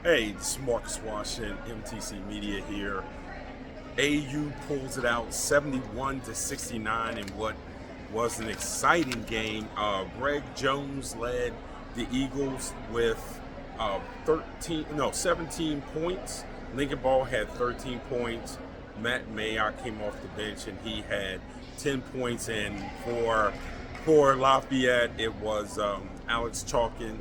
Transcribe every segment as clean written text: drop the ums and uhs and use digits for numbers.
Hey, this is Marcus Washington, MTC Media here. AU pulls it out 71-69 in what was an exciting game. Greg Jones led the Eagles with 17 points. Lincoln Ball had 13 points. Matt Mayock came off the bench and he had 10 points. And for Lafayette, it was Alex Chalkin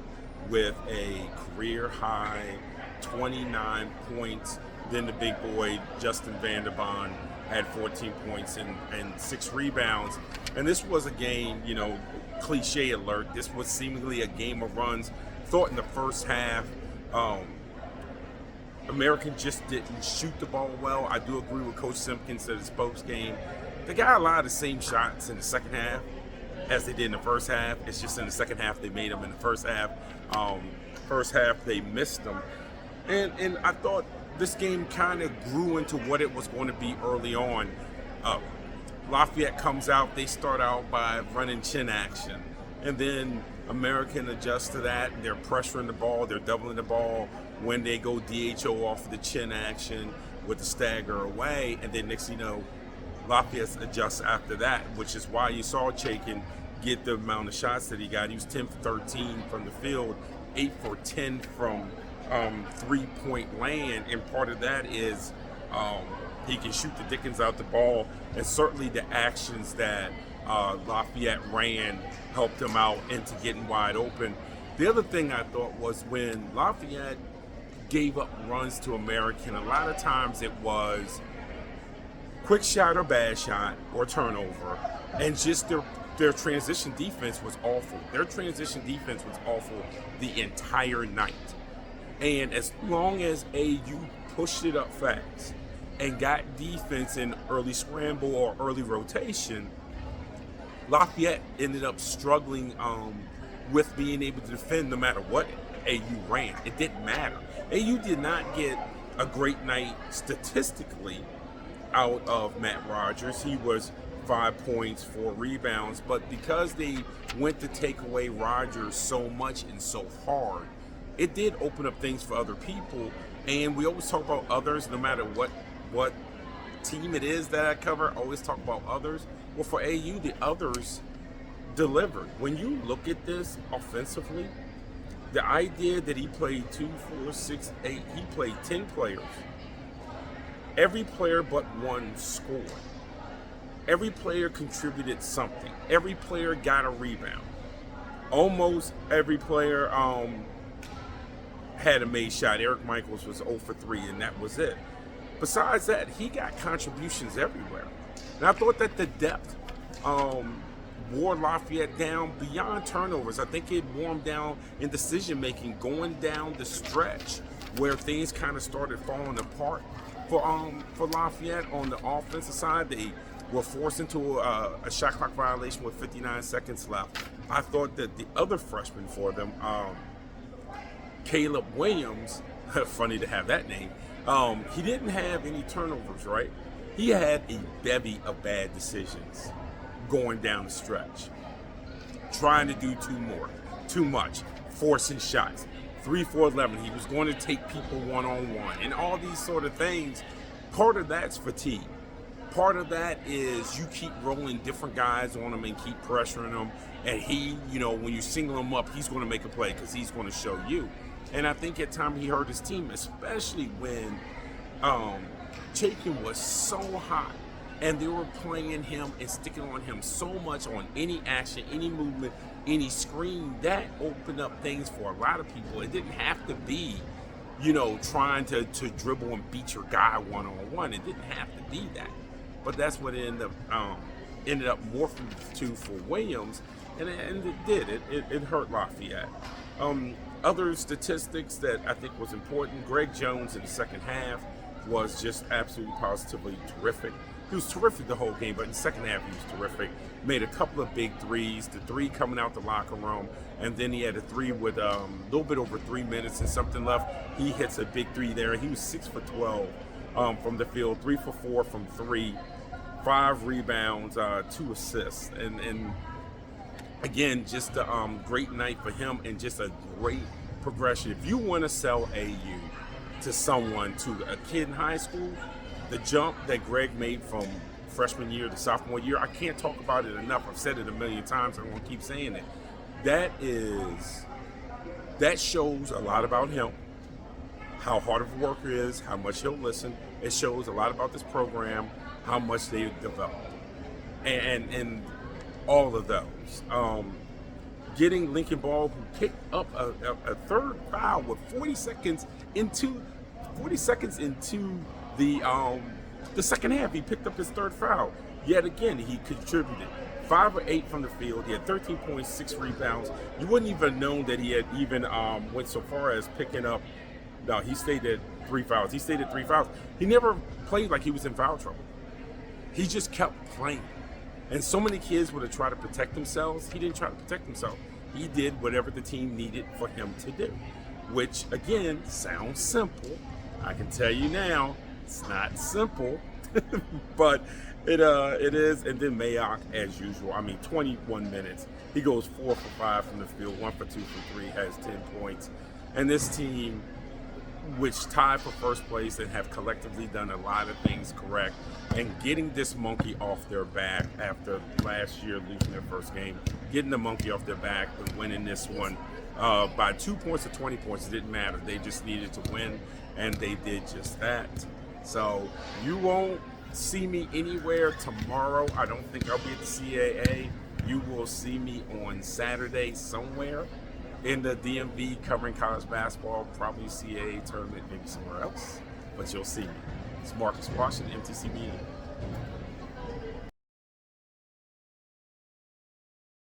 with a career high 29 points. Then the big boy, Justin Vanderbond, had 14 points and 6 rebounds. And this was a game, cliche alert, this was seemingly a game of runs. Thought in the first half, American just didn't shoot the ball well. I do agree with Coach Simpkins at his post game. They got a lot of the same shots in the second half as they did in the first half. It's just in the second half they made them in the first half. First half they missed them. And I thought this game kind of grew into what it was going to be early on. Lafayette comes out, they start out by running chin action. And then American adjusts to that. They're pressuring the ball, they're doubling the ball when they go DHO off of the chin action with the stagger away. And then next thing you know, Lafayette adjusts after that, which is why you saw Chaikin get the amount of shots that he got. He was 10 for 13 from the field, 8 for 10 from three-point land, and part of that is he can shoot the dickens out the ball, and certainly the actions that Lafayette ran helped him out into getting wide open. The other thing I thought was when Lafayette gave up runs to American, a lot of times it was quick shot or bad shot or turnover, and just their transition defense was awful. Their transition defense was awful the entire night. And as long as AU pushed it up fast and got defense in early scramble or early rotation, Lafayette ended up struggling with being able to defend no matter what AU ran. It didn't matter. AU did not get a great night statistically out of Matt Rogers. He was 5 points, 4 rebounds, but because they went to take away Rogers so much and so hard, it did open up things for other people. And we always talk about others, no matter what team it is that I cover, I always talk about others. Well, for AU, the others delivered. When you look at this offensively, the idea that he played 2, 4, 6, 8, he played 10 players. Every player but one scored. Every player contributed something. Every player got a rebound. Almost every player had a made shot. Eric Michaels was 0 for 3, and that was it. Besides that, he got contributions everywhere. And I thought that the depth wore Lafayette down beyond turnovers. I think it wore them down in decision-making, going down the stretch where things kind of started falling apart for Lafayette on the offensive side. They were forced into a shot clock violation with 59 seconds left. I thought that the other freshman for them, Caleb Williams, funny to have that name, he didn't have any turnovers, right? He had a bevy of bad decisions going down the stretch, trying to do too much, forcing shots, 3 for 11. He was going to take people one-on-one and all these sort of things. Part of that's fatigue. Part of that is you keep rolling different guys on him and keep pressuring him, and he, when you single him up, he's going to make a play because he's going to show you. And I think at times he hurt his team, especially when Chaikin was so hot and they were playing him and sticking on him so much on any action, any movement, any screen. That opened up things for a lot of people. It didn't have to be, trying to dribble and beat your guy one-on-one. It didn't have to be that. But that's what it ended up morphing to for Williams, and it did. It hurt Lafayette. Other statistics that I think was important, Greg Jones in the second half was just absolutely positively terrific. He was terrific the whole game, but in the second half he was terrific. Made a couple of big threes, the 3 coming out the locker room, and then he had a 3 with a little bit over 3 minutes and something left. He hits a big 3 there. He was 6 for 12 from the field, 3 for 4 from 3, 5 rebounds, 2 assists, and again, just a great night for him and just a great progression. If you want to sell AU, to someone, to a kid in high school, the jump that Greg made from freshman year to sophomore year, I can't talk about it enough. I've said it a million times. I'm going to keep saying it. That shows a lot about him, how hard of a worker he is, how much he'll listen. It shows a lot about this program, how much they've developed, and all of those. Getting Lincoln Ball, who picked up a third foul with 40 seconds into the second half, he picked up his third foul. Yet again, he contributed 5 or 8 from the field. He had 13.6 rebounds. You wouldn't even known that he had even went so far as picking up. No, he stayed at 3 fouls. He never played like he was in foul trouble. He just kept playing. And so many kids would have tried to protect themselves. He didn't try to protect himself. He did whatever the team needed for him to do, which again sounds simple. I can tell you now, it's not simple, but it is. And then Mayock, as usual. 21 minutes. He goes 4 for 5 from the field, 1 for 2 from 3, has 10 points. And this team, which tied for first place and have collectively done a lot of things correct, and getting this monkey off their back after last year losing their first game, getting the monkey off their back and winning this one by 2 points or 20 points, it didn't matter. They just needed to win, and they did just that. So you won't see me anywhere tomorrow. I don't think I'll be at the CAA. You will see me on Saturday somewhere in the DMV covering college basketball, probably CAA tournament, maybe somewhere else, but you'll see me. It's Marcus Washington, MTCB.